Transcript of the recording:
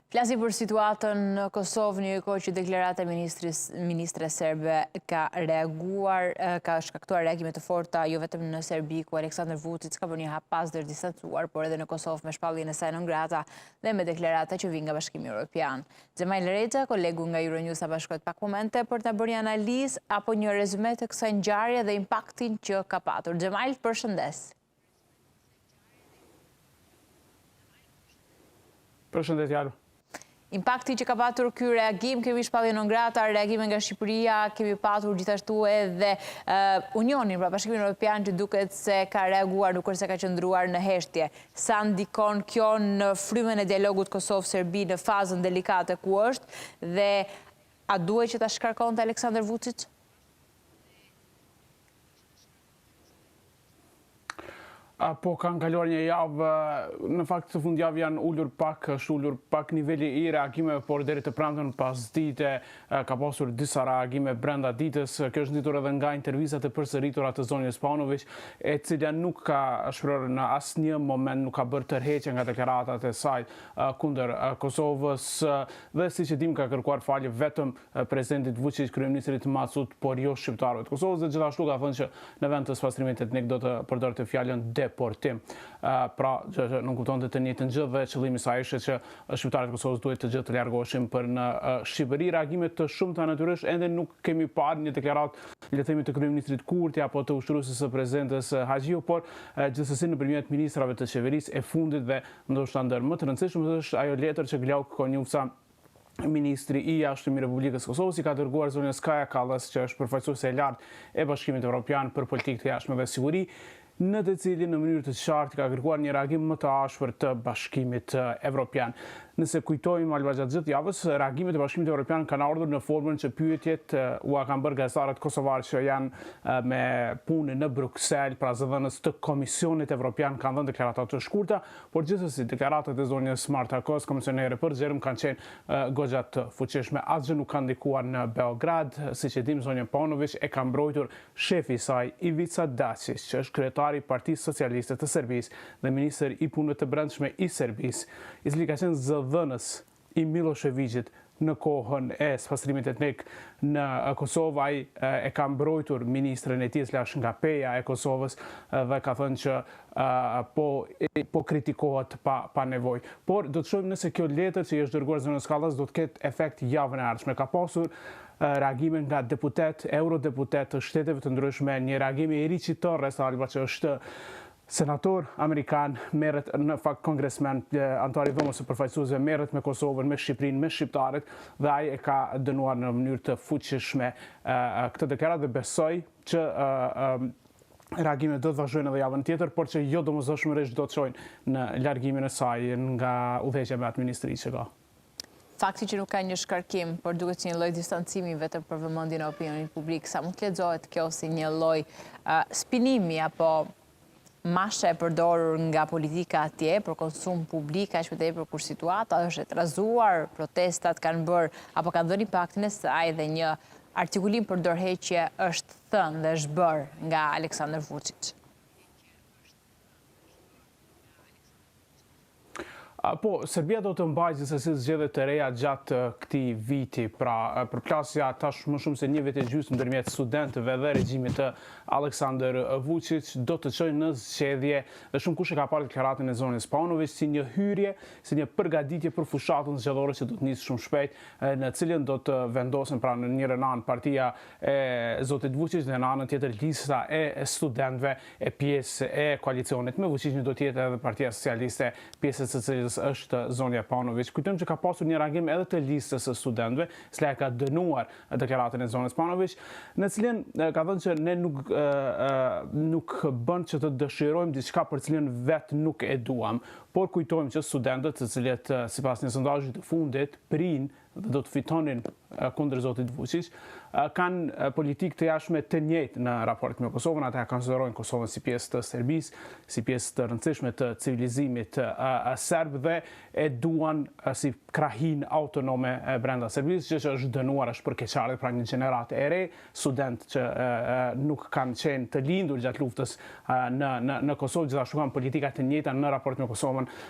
Flasim për situatën në Kosovë, një kohë që deklarata e ministre serbe ka reaguar, ka shkaktuar reagime të forta, jo vetëm në Serbi, ku Aleksandar Vučić ka bërë një hapasdër distancuar, por edhe në Kosovë me shpalljen e saj non grata dhe me deklarata që vijnë nga Bashkimi Evropian. Xhemail Rexha, kolegu nga Euronews, sa bashkohet pak momente për të bërë një analizë apo një rezume të kësaj ngjarje dhe impaktin që ka patur. Xhemail, përshëndes. Përshëndet, Jalo. Impakti që ka patur ky reagim, kemi shpallje non grata, reagime nga Shqipëria, kemi patur gjithashtu edhe Unionin, pra Bashkimin Evropian, që duket se ka reaguar, duke se ka qëndruar në heshtje. Sa ndikon kjo në frymën e dialogut Kosovë-Serbi në fazën delikate ku është dhe a duhet që ta shkarkonte Aleksandar Vučić? Po kanë kaluar një javë, në fakt të fundjavë janë ullur pak niveli i reagimeve, por deri të premten pas dite ka pasur disa reagime brenda ditës. Kjo është nditur edhe nga intervistat e përsëritura të Zonjës Paunović, e cila nuk ka shprehur në asnjë moment, nuk ka bërë tërheqje nga deklaratat e saj kundër Kosovës dhe siç e dim ka kërkuar falje vetëm presidentit Vučić, kryeministrit Macut, por jo shqiptarëve të Kosovës, dhe gjithashtu ka thënë që në vend të spastrimit etnik do të përdorte fjalën deportim. Pra, që nuk kuptonte të njëjtën gjë dhe qëllimi i saj ishte që shqiptarët e Kosovës duhet të gjithë të largoheshin për në Shqipëri. Reagime të shumta natyrisht ende nuk kemi parë një deklaratë, le të themi, të kryeministrit Kurti apo të ushtruesës së presidentes Haxhiu, por gjithsesi nëpërmjet ministrave të qeverisë e fundit dhe ndoshta ndër më të rëndësishëm është ajo letër që Glauk Konjufca, ministri i jashtëm i Republikës Kosovës, i ka dërguar zonës Kaja Kallas, që është përfaqësuese e lartë e Bashkimit Evropian për politikë të jashtme dhe siguri, në të cilin në mënyrë të qartë ka kërkuar një reagim më të ashpër të Bashkimit Evropian. Nëse kujtojmë albazhat gjithë javës, reagimet e Bashkimit Evropian kanë ardhur në formën që pyetjet u kanë bërë gazetarët kosovarë që janë me punë në Bruksel, pra zëdhënës të Komisionit Evropian, kanë dhënë deklarata të shkurta, por gjithsesi deklaratat e zonjës Marta Kos, komisionere për Zerm, kanë qenë goxha të fuqishme. Asgjë nuk ka ndikuar në Beograd, siç e dim, zonja Paunović e ka mbrojtur shefi i saj Ivica Dačić, që është kryetari i Partisë Socialiste të Serbisë dhe ministër i punëve të brendshme i Serbisë, i cili ka qenë zëdhënës i Miloševićit në kohën e spastrimit etnik në Kosovë. Ai e ka mbrojtur ministrën e tij, cila është nga Peja e Kosovës, dhe ka thënë që po kritikohet pa nevojë. Por do të shohim nëse kjo letër që i është dërguar zonës Kallas do të ketë efekt javën e ardhshme. Ka pasur reagime nga eurodeputet të shteteve të ndryshme, një reagim i Richie Torres, që është senator amerikan, merret në fakt kongresmen, antar i dhomës së përfaqësuesve, merret me Kosovën, me Shqipërinë, me shqiptarët, dhe ai e ka dënuar në mënyrë të fuqishme këtë deklaratë dhe besoj që reagimet do të vazhdojnë edhe javën tjetër, por që jo domosdoshmërisht do të shojnë në largimin e saj nga udhëheqja me atë ministri që ka. Fakti që nuk ka një shkarkim, por duket si një lloj distancimi vetëm për vëmendjen e opinionit publik, sa mund të lexohet kjo si një lloj spinimi apo mashe e përdorur nga politika atje për konsum publik, aq më tepër kur situata është e trazuar, protestat kanë bërë apo kanë dhënë impaktin e saj dhe një artikulim për dorëheqje është thënë dhe është bërë nga Aleksandar Vučić. Po, Serbia do të mbajë gjithsesi zgjedhje të reja gjatë këtij viti, pra përplasja tash më shumë se një vit e gjysmë ndërmjet studentëve dhe regjimit të Aleksandar Vučić do të çojë në zgjedhje, dhe shumë kush e ka parë deklaratën e zonës Paunović si një hyrje, si një përgatitje për fushatën zgjedhore që do të nisë shumë shpejt, në cilën do të vendosen pra në njërin anë partia e zotit Vučić dhe në anën tjetër lista e studentëve e pjesë e koalicionit me Vučićin do të jetë edhe Partia Socialiste, pjesë së cilës është zonja Paunović. Kujtojmë që ka pasur një reagim edhe të listës së studentëve, cila ka dënuar deklaratën e zonës Paunović, në cilën ka thënë që ne nuk bën që të dëshirojmë diçka për cilën vetë nuk e duam, por kujtojmë që studentët, të cilët sipas një sondazhi të fundit prinë dhe do të fitonin kundër zotit Vučić, kanë politikë të jashtme të njëjtë në raport me Kosovën. Ata konsiderojnë Kosovën si pjesë të Serbisë, si pjesë të rëndësishme të civilizimit serb dhe e duan si krahin autonome brenda Serbisë, që është dënuar, është përkeqardhje, pra një gjeneratë e re student që nuk kanë qenë të lindur gjatë luftës në Kosovë, gjithashtu kanë politika të njëjta në raport me Kosovën